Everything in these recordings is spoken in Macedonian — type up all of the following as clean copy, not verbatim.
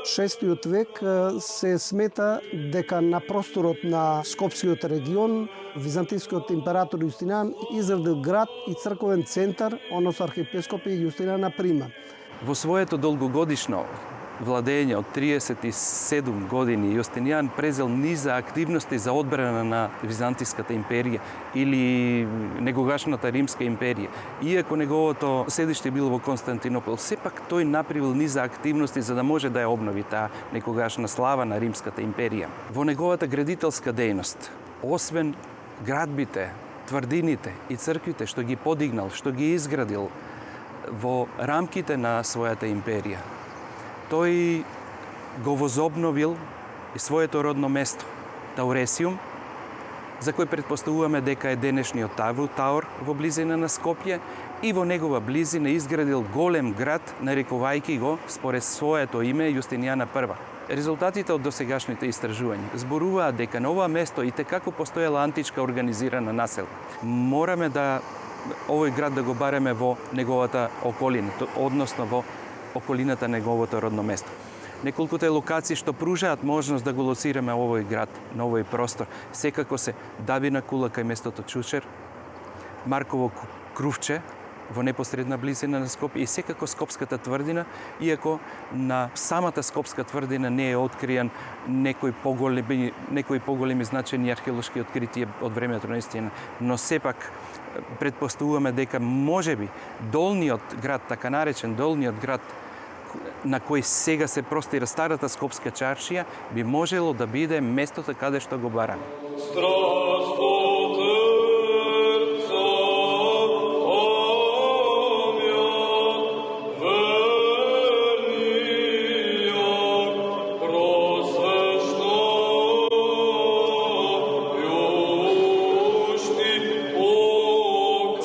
6 век се смета дека на просторот на Скопскиот регион византискиот император Јустинијан изградил град и црковен центар, односно архиепископија Јустинијана Прима. Во своето долгогодишно владење од 37 години Јустинијан презел низа активности за одбрана на Византиската империја или негогашната Римска империја. Иако неговото седиште било во Константинопол, сепак тој направил низа активности за да може да ја обнови таа некогашна слава на Римската империја. Во неговата градителска дејност, освен градбите, тврдините и црквите што ги подигнал, што ги изградил во рамките на својата империја, тој го возобновил и своето родно место, Тауресиум, за кој претпоставуваме дека е денешниот Тавр во близина на Скопје, и во негова близина изградил голем град, нарекувајќи го според своето име Јустинијана I. Резултатите од досегашните истражувања зборуваат дека на ова место и текако постоела античка организирана населба. Мораме да овој град да го бареме во неговата околина, односно во околината на неговото родно место. Неколкуте локации што пружаат можност да го лоцираме овој град на овој простор секако се Давина кула кај местото Чучер, Марково крувче во непосредна близина на Скопје и секако Скопската тврдина, иако на самата Скопска тврдина не е откриен некои поголеми значени археолошки откритија од времето на Јустинијан, но сепак предпоставуваме дека можеби долниот град, така наречен долниот град, на кој сега се простира старата Скопска чаршија, би можело да биде местото каде што го бараме.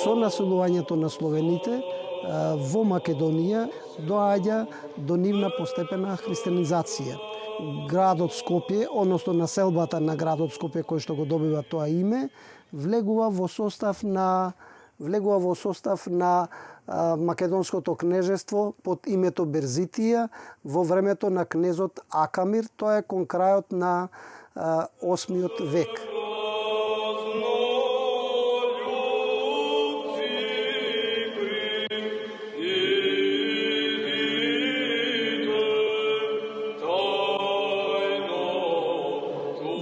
Со населувањето на словените во Македонија доаѓа до нивна постепена християнизација. Градот Скопје, односно населбата на градот Скопје кој што го добива тоа име, влегува во состав на македонското кнежество под името Берзитија во времето на кнезот Акамир, тоа е кон крајот на 8 век.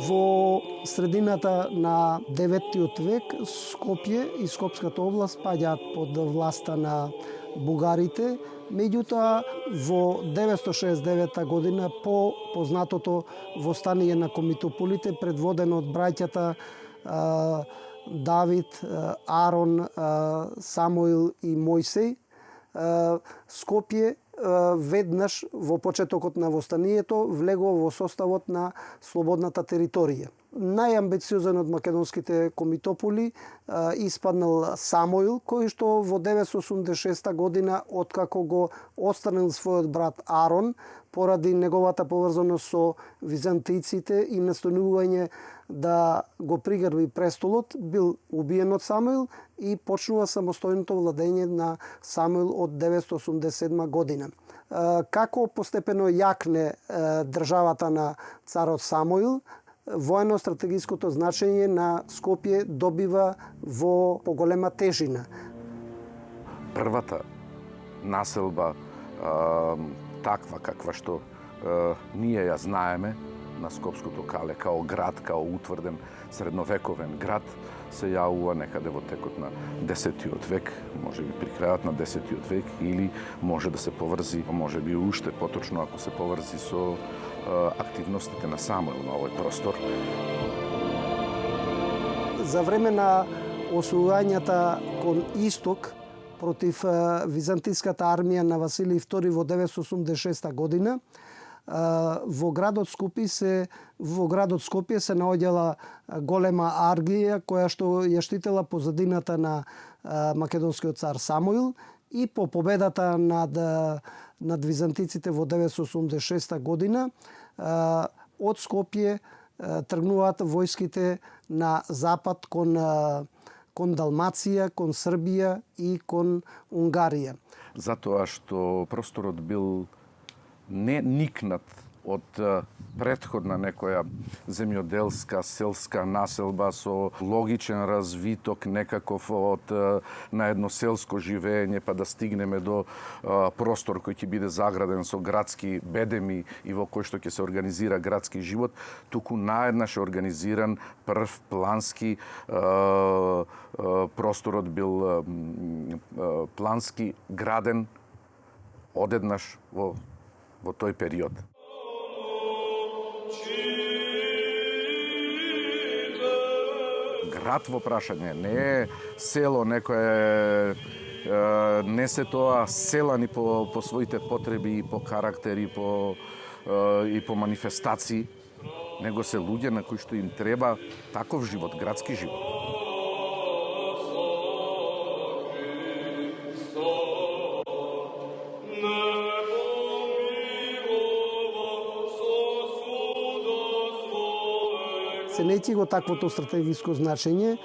Во средината на 9 век Скопје и Скопската област паѓаат под власта на бугарите, меѓутоа во 969 година по познатото востание на комитополите предводено од браќата Давид, Арон, Самуил и Мојсей, Скопје веднаш во почетокот на востанието влегува во составот на слободната територија. Најамбициозен од македонските комитополи испаднал Самуил, кој што во 986 година, откако го отстранил својот брат Арон, поради неговата поврзаност со византијците и настојување да го пригрби престолот, бил убиен од Самуил и почнува самостојното владење на Самуил од 987 година. Како постепено јакне државата на царот Самуил, воено-стратегиското значење на Скопје добива во поголема тежина. Првата населба, таква каква што ние ја знаеме на Скопското кале, као град, као утврден средновековен град, се јавува некаде во текот на 10 век, може би при крајот на 10 век, или може да се поврзи, може би уште поточно ако се поврзи со активностите на Самуил на овој простор. За време на освојањата кон исток против византиската армија на Василий II во 986 година, во градот Скопје се наоѓала голема аргија која што ја штитела позадината на македонскиот цар Самуил и по победата над византиците во 986 година од Скопје тргнуваат војските на запад кон Далмација, кон Србија и кон Унгарија. Затоа што просторот бил не никнат од претходна некоја земјоделска, селска населба со логичен развиток некаков на едно селско живење, па да стигнеме до простор кој ќе биде заграден со градски бедеми и во кој што ќе се организира градски живот, туку наеднаш е организиран прв плански просторот бил плански граден одеднаш во тој период. Град во прашање не е село некое, не се тоа селани по своите потреби и по карактери и по манифестации, него се луѓе на кои што им треба таков живот, градски живот. Ценејќи го таквото стратегиско значење,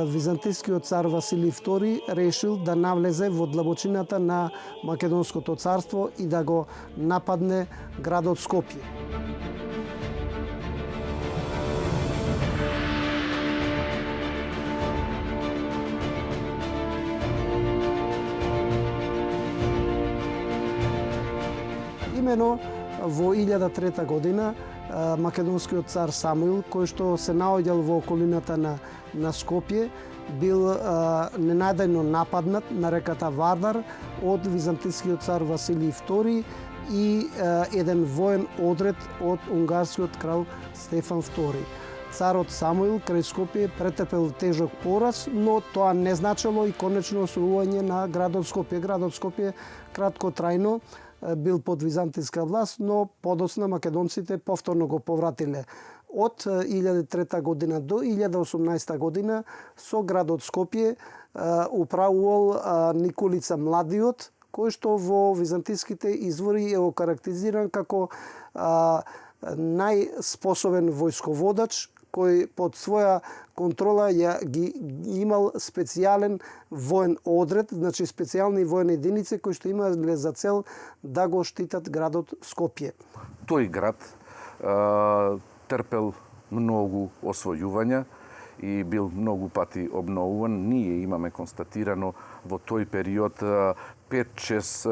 византискиот цар Василий II решил да навлезе во длабочината на Македонското царство и да го нападне градот Скопје. Имено во 1003 година македонскиот цар Самуил, кој што се наоѓал во околината на Скопје, бил ненајдено нападнат на реката Вардар од византискиот цар Василий II и еден воен одред од унгарскиот крал Стефан II. Царот Самуил крај Скопје претрпел тежок пораз, но тоа не значело и конечно освојување на градот Скопје. Градот Скопје краткотрајно бил под византиска власт, но подоцна македонците повторно го повратиле. Од 1003 година до 1018 година со градот Скопје управувал Николица Младиот, кој што во византиските извори е окарактеризиран како најспособен војсководач, кој под своја контрола ги имал специјален воен одред, значи специјални воени единици кои што имале за цел да го штитат градот Скопје. Тој град трпел многу освојувања и бил многу пати обновуван. Ние имаме констатирано во тој период 5-6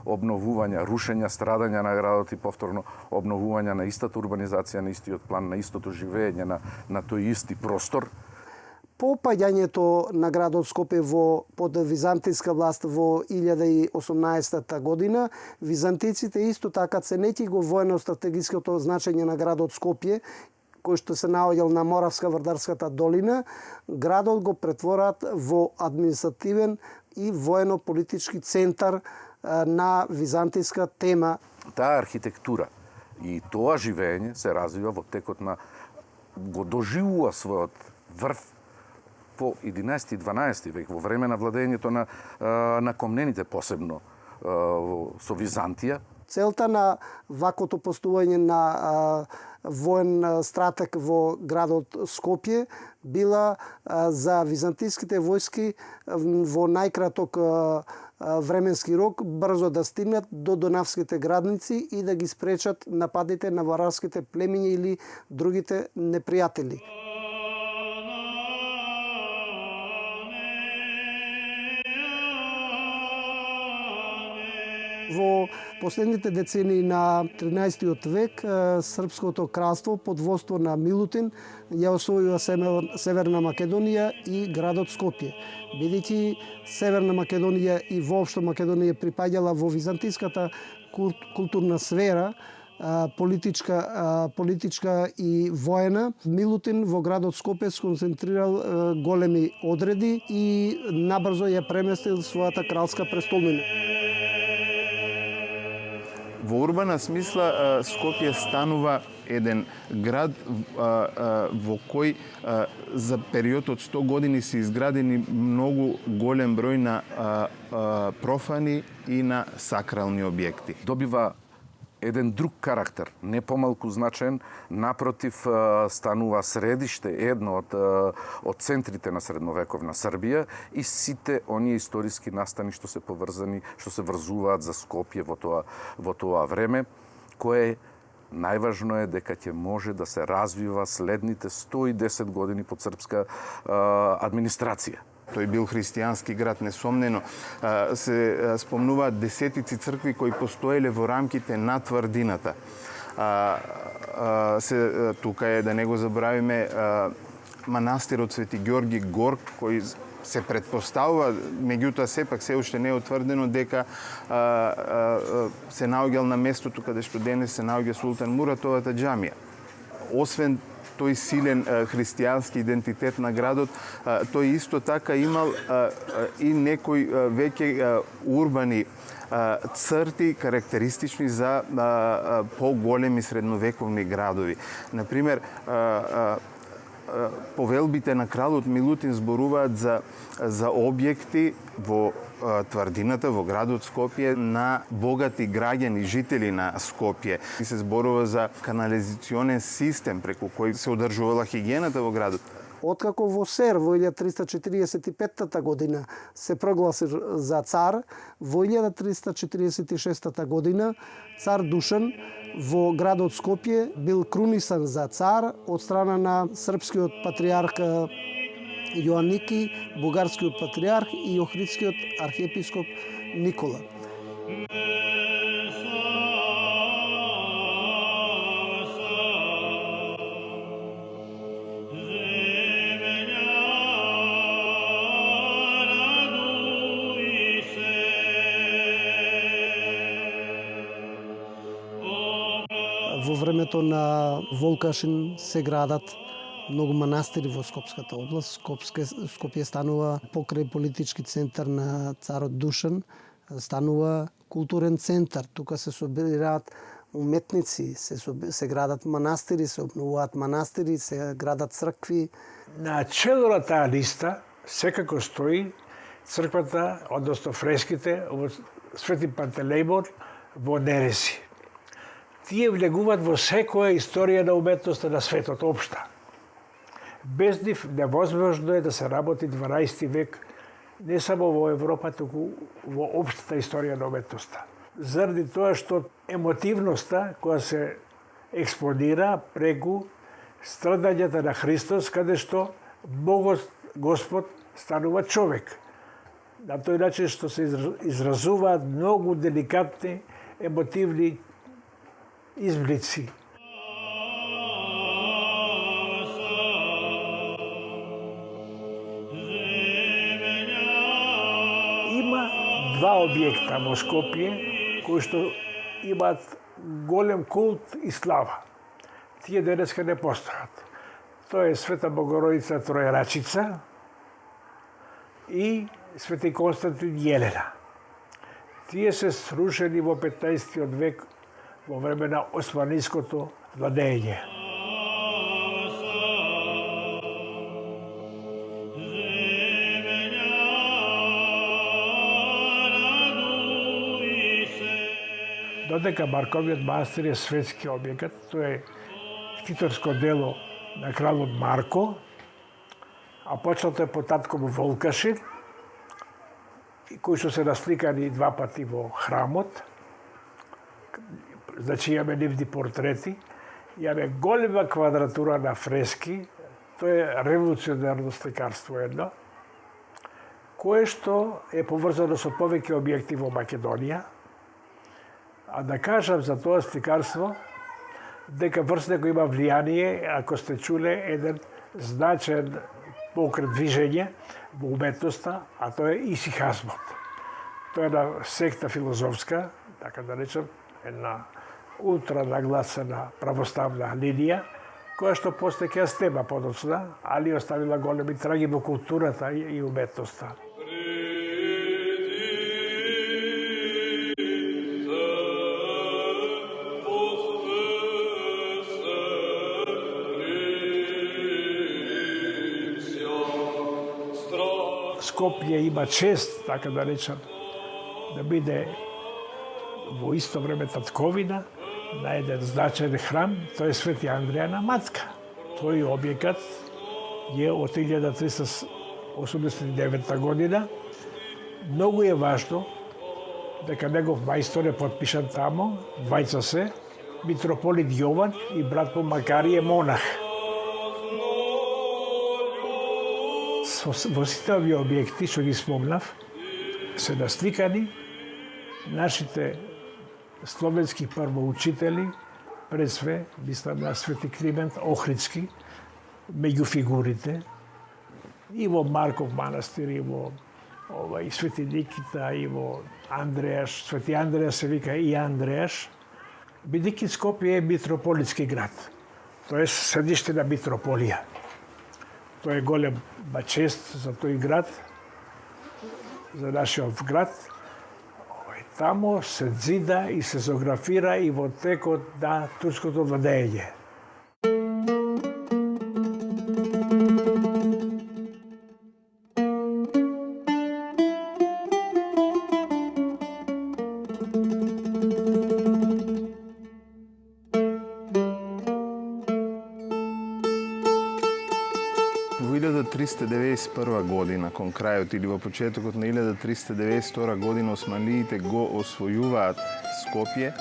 обновувања, рушења, страдања на градот и повторно обновувања на истата урбанизација, на истиот план, на истото живење на тој исти простор. По паѓањето на градот Скопје под византиска власт во 1018 година, византиците исто така ценејќи го воено-стратегиското значење на градот Скопје, кој што се наоѓал на Моравска-Вардарската долина, градот го претвораат во административен и воено-политички центар на византиска тема. Таа архитектура и тоа живење се развива во текот на го доживува својот врв по 11 и 12 век, во време на владењето на комнените, посебно со Византија. Целта на ваквото постување на воен стратег во градот Скопје била за византиските војски во најкраток временски рок брзо да стигнат до дунавските градници и да ги спречат нападите на варварските племиња или другите непријатели. Во последните децении на 13 век Српското кралство под воство на Милутин ја освојува Северна Македонија и градот Скопје. Бидејќи Северна Македонија и воопшто Македонија припаѓала во византиската културна сфера, политичка и воена, Милутин во градот Скопје сконцентрирал големи одреди и набрзо ја преместил својата кралска престолнина. Во урбана смисла, Скопје станува еден град во кој за период од 100 години се изградени многу голем број на профани и на сакрални објекти. Добива еден друг карактер, не помалку значаен, напротив станува средиште, едно од центрите на средновековна Србија и сите оние историски настани што се поврзани, што се врзуваат за Скопје во тоа време, кое најважно е дека ќе може да се развива следните 110 години под српска администрација. Тој бил христијански град, несомнено. Се спомнуваат десетици цркви кои постоеле во рамките на тврдината. Тука е, да не го забравиме, манастирот Свети Ѓорги Гор, кој се предпоставува, меѓутоа сепак се уште не е утврдено дека се наоѓал на местото каде што денес се наоѓа Султан Муратовата џамија. Освен тој силен христијански идентитет на градот, тој исто така имал и некои веќе урбани црти карактеристични за поголеми средновековни градови. Например, повелбите на кралот Милутин зборуваат за објекти во тврдината, во градот Скопје, на богати граѓани, жители на Скопје. И се зборува за канализационен систем преку кој се одржувала хигиената во градот. Откако во Сер во 1345 година се прогласи за цар, во 1346 година цар Душан во градот Скопје бил крунисан за цар од страна на српскиот патријарх Јоанники, бугарскиот патријарх и охридскиот архиепископ Никола. Во времето на Волкашин се градат многу манастири во Скопската област. Скопје станува покрај политички центар на царот Душан, станува културен центар. Тука се собираат уметници, се градат манастири, се обновуваат манастири, се градат цркви. На чело на таа листа секако стои црквата, односно фреските во Свети Пантелејмон во Нереси. Тие влегуваат во секоја историја на уметноста на светот општа. Без нив невозможно е да се работи 12 век не само во Европа, туку во општата историја на уметноста. Заради тоа што емотивноста која се експонира преку страдањата на Христос, каде што Богот Господ станува човек. На тој начин што се изразуваат многу деликатни, емотивни изблици. Има два објекта во Скопје кои што имаат голем култ и слава. Тие денеска не постојат. Тоа е Света Богородица Троерачица и Свети Константин Јелена. Тие се срушени во 15 век во време на османиското владење. Додека Марковиот манастир е светски објект, тоа е ктиторско дело на кралот Марко, а почнато е по татко му Волкашин, кои што се насликани два пати во храмот. Значи имаме нивни портрети, имаме голема квадратура на фрески, тоа е револуционарно сликарство едно, кое што е поврзано со повеќе објекти во Македонија. А да кажам за тоа сликарство, дека врз него има влијание, ако сте чуле, еден значен покрет движење во уметноста, а тоа е исихазмот. Тоа е една секта филозофска, така да речем, една ултранагласена православна линија, која што после ќе стема подоцна, али оставила големи траги во културата и уметноста. Скопје има чест, така да речем, да биде во исто време татковина на еден значаен храм, тој е Свети Андреја на Матка. Тој објекат е од 1389 година. Многу е важно дека негов мајстор е подпишан тамо, двајца се, митрополит Јован и брат му Макарije монах. Во сите овие објекти што ги спомнав се насликани нашите словенски првоучители, пред све, мислам на Свети Климент Охридски, меѓу фигурите, и во Марков манастир, и во и Свети Никита, и во Андреаш, Свети Андреаш се вика и Андреаш, бидејќи Скопје е митрополитски град, тоа е седиште на митрополија. Тоа е голема чест за тој град, за нашиот град. Тамо се зида и се зографира и во текот на турското владење. Во 1391 година, кон крајот или во почетокот на 1392 година, османлиите го освојуваат Скопје.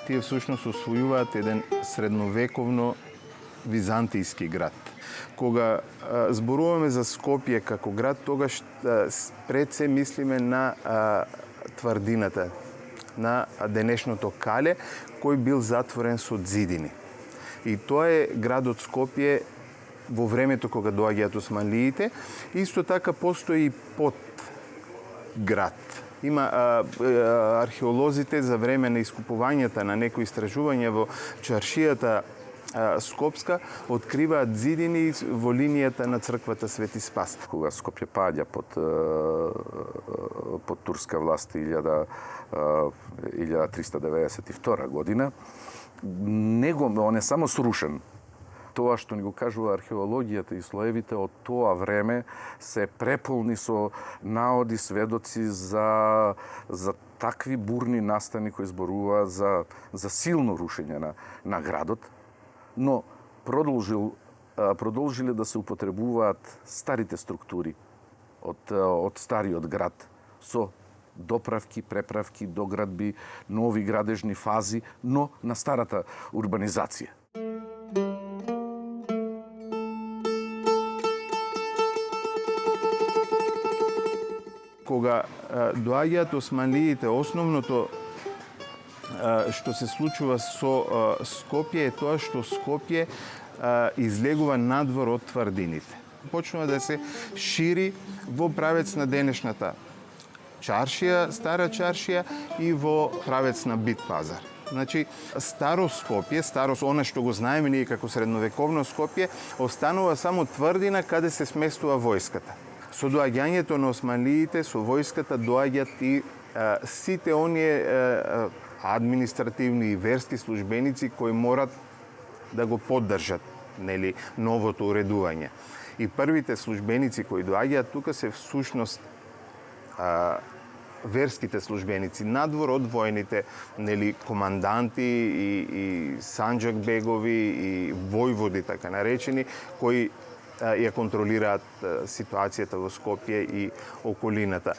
Тие всушност освојуваат еден средновековно византијски град. Кога зборуваме за Скопје како град, тогаш пред се мислиме на тврдината, на денешното Кале, кој бил затворен со зидини. И тоа е градот Скопје во времето кога доаѓаат османлиите. Исто така постои и под град. Има археолозите за време на искупувањата на некои истражувања во чаршијата Скопска откриваат зидини во линијата на црквата Свети Спас. Кога Скопје паѓа под турска власт 1392 година, он е само срушен. Тоа што ни го кажува археологијата и слоевите од тоа време се преполни со наоди, сведоци за такви бурни настани кои зборуваат за силно рушење на градот, но продолжиле да се употребуваат старите структури од стариот град со доправки, преправки, доградби, нови градежни фази, но на старата урбанизација. Кога доаѓаат османлиите, основното што се случува со Скопје е тоа што Скопје излегува надвор од тврдините. Почнува да се шири во правец на денешната чаршија, стара чаршија и во правец на Бит пазар. Значи, старо Скопје, она што го знаеме ние како средновековно Скопје, останува само тврдина каде се сместува војската. Со доаѓањето на османлиите, со војската доаѓаат и сите оние административни и верски службеници кои морат да го поддржат новото уредување. И првите службеници кои доаѓаат тука се всушност верските службеници надвор од војните, команданти и санџак бегови и војводи така наречени, кои ја контролираат ситуацијата во Скопје и околината.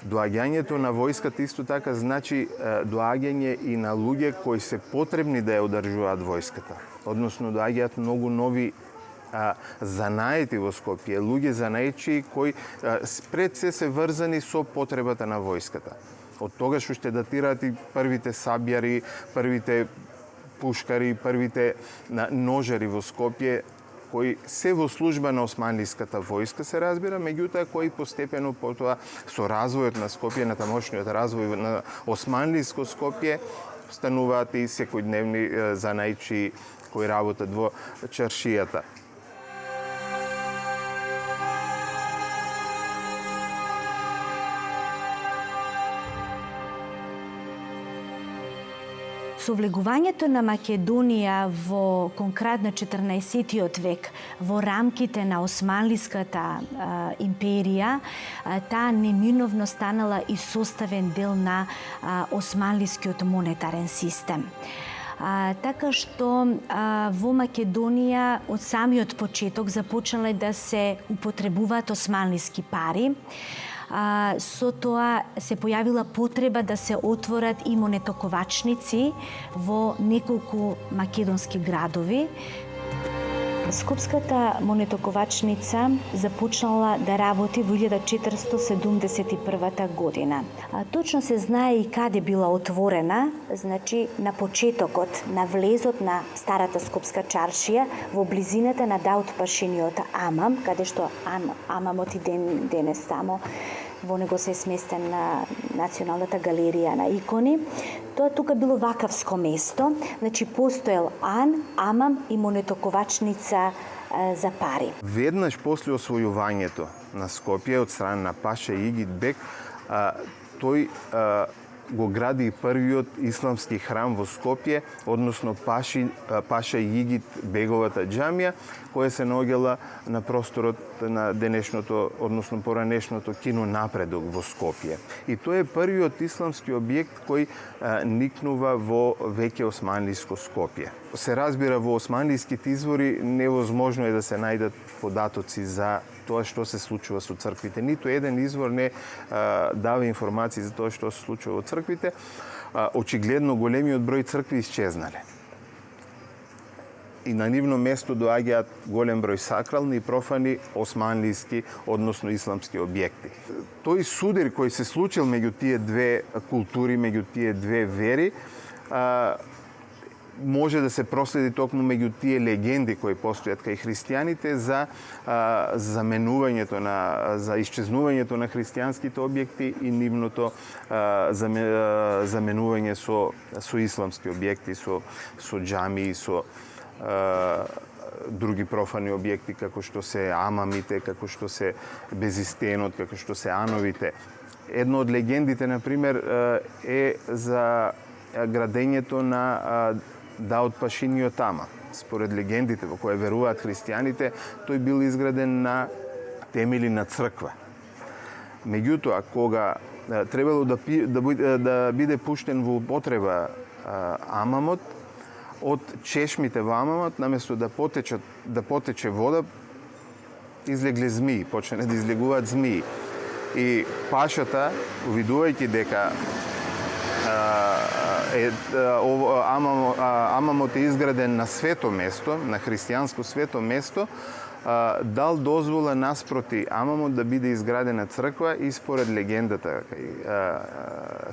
Доаѓањето на војската исто така значи доаѓање и на луѓе кои се потребни да ја одржуваат војската. Односно доаѓаат многу нови занаети во Скопје, луѓе занаечи кои пред се врзани со потребата на војската. Од тогаш уште датираат и првите сабјари, првите пушкари, првите ножари во Скопје, кои се во служба на османлиската војска се разбира, меѓутоа кои постепено потоа со развојот на Скопје, на тамошниот развој на османлиско Скопје, стануваат и секојдневни занаичи кои работат во чаршијата. Со влегувањето на Македонија во конкретно 14 век во рамките на Османлиската империја, таа неминовно станала и составен дел на османлискиот монетарен систем. Така што во Македонија од самиот почеток започнале да се употребуваат османлиски пари. Со тоа се појавила потреба да се отворат и монетоковачници во неколку македонски градови. Скопската монетоковачница започнала да работи во 1471 година. Точно се знае и каде била отворена, значи на почетокот на влезот на старата Скопска чаршија во близината на Даут-пашиниот Амам, каде што Амамот и денес тамо во него се сместен на Националната галерија на икони. Тоа тука било вакавско место, значи постоел Амам и монетоковачница за пари. Веднаш после освојувањето на Скопје од страна на Паша Игит Бек, тој го гради и првиот исламски храм во Скопје, односно Паша Игит Беговата џамија, која се наоѓала на просторот на денешното, односно поранешното кино Напредок во Скопје. И тој е првиот исламски објект кој никнува во веќе османлиско Скопје. Се разбира, во османлиските извори невозможно е да се најдат податоци за тоа што се случува со црквите. Ниту еден извор не дава информации за тоа што се случува во црквите. Очигледно големиот број цркви исчезнале. И на нивно место доаѓаат голем број сакрални и профани османлиски, односно исламски објекти. Тој судир кој се случил меѓу тие две култури, меѓу тие две вери, може да се проследи токму меѓу тие легенди кои постојат кај христијаните за заменувањето за исчезнувањето на христијанските објекти и нивното заменување со исламски објекти, со џамии, со други профани објекти како што се амамите, како што се безистенот, како што се ановите. Едно од легендите, например, е за градењето на Даут-пашиниот Ама. Според легендите во кои веруваат христијаните, тој бил изграден на темели на црква. Меѓутоа, кога требало да биде пуштен во употреба Амамот, од чешмите во Амамот, наместо да потече вода, излегле змии, почнале да излегуваат змии. И пашата, увидувајќи дека Амамот е изграден на свето место, на христијанско свето место, дал дозвола наспроти Амамот да биде изградена црква и според легендата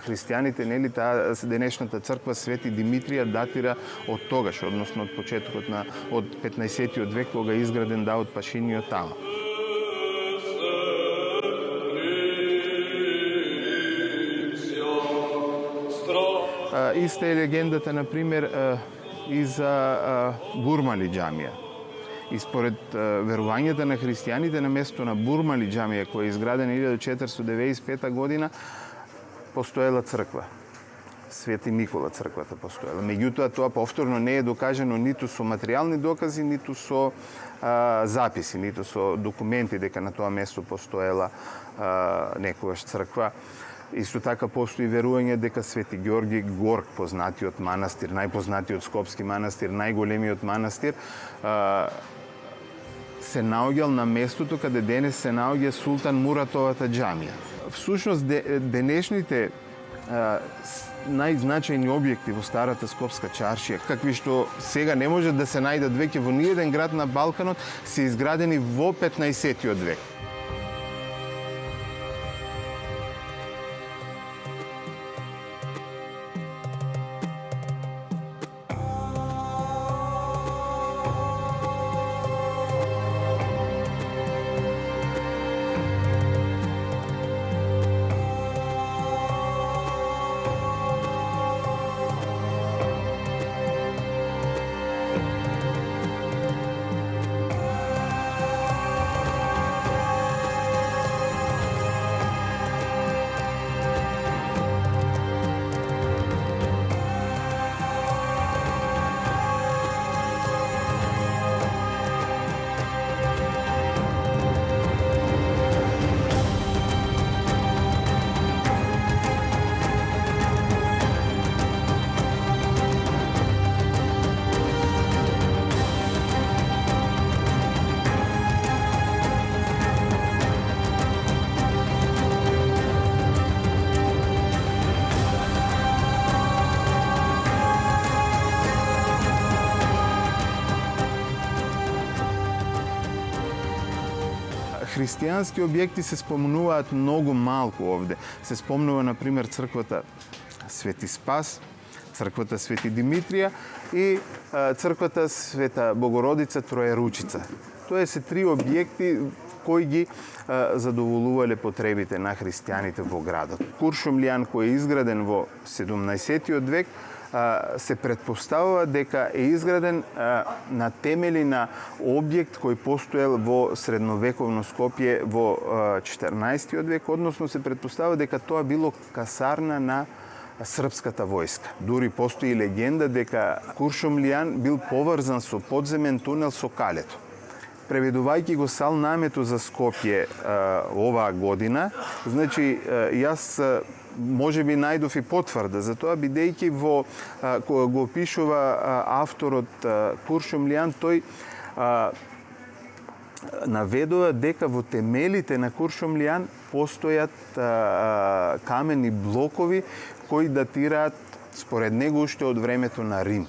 христијаните, нели, таа денешната црква Свети Димитрија датира од тогаш, односно од почетокот од 15-тиот век кога е изграден Даут-пашиниот Ама. Иста е легендата, например, и за Бурмали џамија. И според верувањата на христијаните, на место на Бурмали џамија, која е изградена 1495 година, постоела црква. Свети Никола црквата постоела. Меѓутоа, тоа повторно не е докажано ниту со материјални докази, ниту со записи, ниту со документи дека на тоа место постоела некогаш црква. Исто така постои верување дека Свети Ѓорги Горк, познатиот манастир, најпознатиот скопски манастир, најголемиот манастир, се наоѓал на местото каде денес се наоѓа Султан Муратовата џамија. Всушност, денешните најзначајни објекти во старата Скопска чаршија, какви што сега не може да се најдат веќе во ниеден град на Балканот, се изградени во 15-тиот век. Христијански објекти се спомнуваат многу малку овде. Се спомнува, например, црквата Свети Спас, црквата Свети Димитрија и црквата Света Богородица Троеручица. Тоа се три објекти кои ги задоволувале потребите на христијаните во градот. Куршумлијан, кој е изграден во 17 век, се предпоставува дека е изграден на темели на објект кој постоел во средновековно Скопје во 14 век, односно се предпоставува дека тоа било касарна на српската војска. Дури постои легенда дека Куршумлијан бил поврзан со подземен тунел со Калето. Преведувајќи го Салнамето за Скопје оваа година, значи јас може би најдов и потврда за тоа, бидејќи во кога го опишува авторот Куршумлијан, тој наведува дека во темелите на Куршумлијан постојат камени блокови кои датираат според него уште од времето на Рим.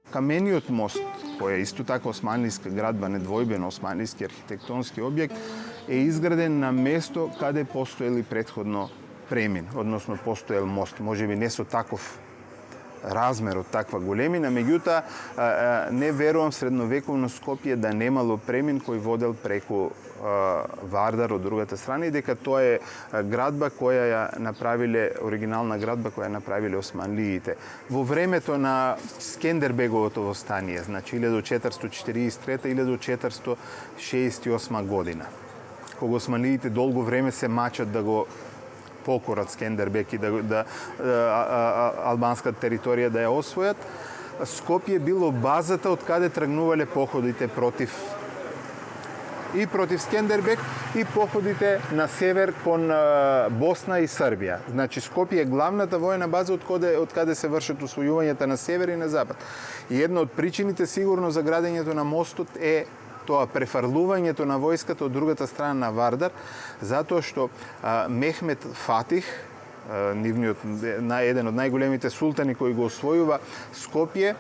Камениот мост, кој е исто така османлиска градба, недвојбено османлиски архитектонски објект, е изграден на место каде постоел и претходно премин, односно постоел мост. Можеби не со таков размер од таква големина, меѓутоа не верувам средновековно Скопје да немало премин кој водел преку Вардар од другата страна и дека тоа е градба која ја направиле, оригинална градба која ја направиле османлиите. Во времето на Скендербеговото востание, значи 1443-1468 година, кога османлиите долго време се мачат да го покорат Скендербег и да албанската територија да ја освојат, Скопје било базата од каде тргнувале походите против Скендербег и походите на север кон Босна и Србија. Значи Скопје е главната војна база од каде се вршат освојувањата на север и на запад. И една од причините сигурно за градењето на мостот е тоа префарлувањето на војската од другата страна на Вардар, затоа што Мехмет Фатих, нивниот еден од најголемите султани кој го освојува Скопје,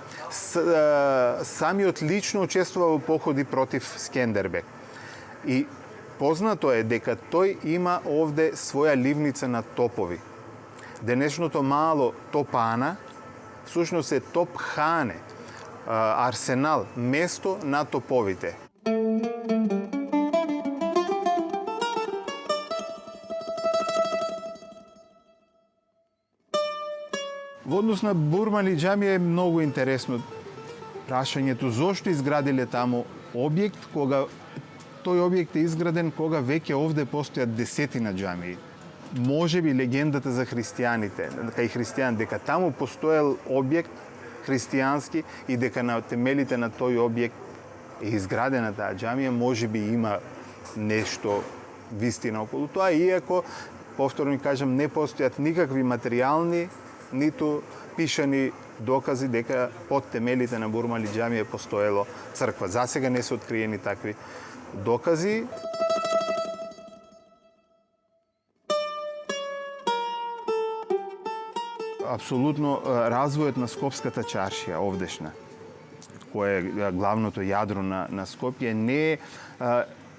самиот лично учествува во походи против Скендербег. И познато е дека тој има овде своја ливница на топови. Денешното мало Топана, всушност е Топхане, арсенал, место на топовите. Во однос на Бурмали џамија е многу интересно прашањето зошто изградиле таму објект, кога тој објект е изграден кога веќе овде постојат десетина џамии. Може би легендата за христијаните, кај христијан, дека таму постоел објект христијански и дека на темелите на тој објект е изградена таа џамија, може би има нешто вистина околу тоа, иако, повторно кажам, не постојат никакви материјални, ниту пишани докази дека под темелите на Бурмали џамија постоело црква. Засега не се откриени такви докази. Апсолутно развојот на Скопската чаршија овдешна, која е главното јадро на Скопје, не е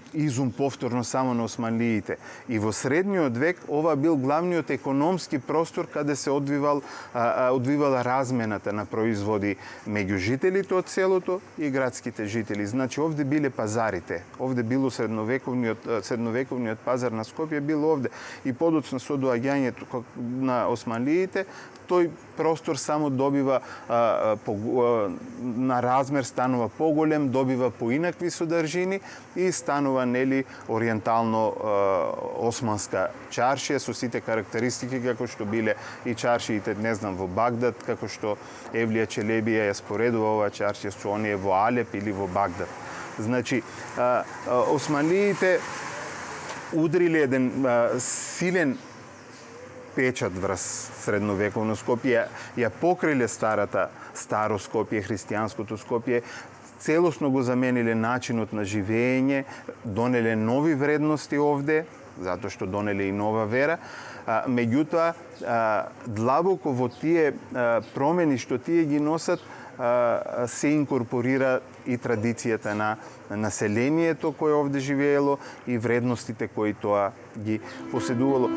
изум повторно само на османлиите. И во средниот век ова бил главниот економски простор каде се одвивала размената на производи меѓу жителите од селото и градските жители. Значи овде биле пазарите. Овде било средновековниот пазар на Скопје бил овде. И подоцна со доаѓањето на османлиите, тој простор само добива на размер, станува поголем, добива поинакви содржини и станува ориентално османска чаршија со сите карактеристики како што биле и чаршиите, не знам, во Багдад, како што Евлија Челебија ја споредува оваа чаршија со оние во Алеп или во Багдад. Значи, османлиите удриле еден силен печат врз средновековно Скопје, ја покриле старо Скопје, христијанското Скопје, целосно го замениле начинот на живење, донеле нови вредности овде, затоа што донеле и нова вера. Меѓутоа, длабоко во тие промени што тие ги носат, се инкорпорира и традицијата на населението кое овде живеело и вредностите кои тоа ги поседувало.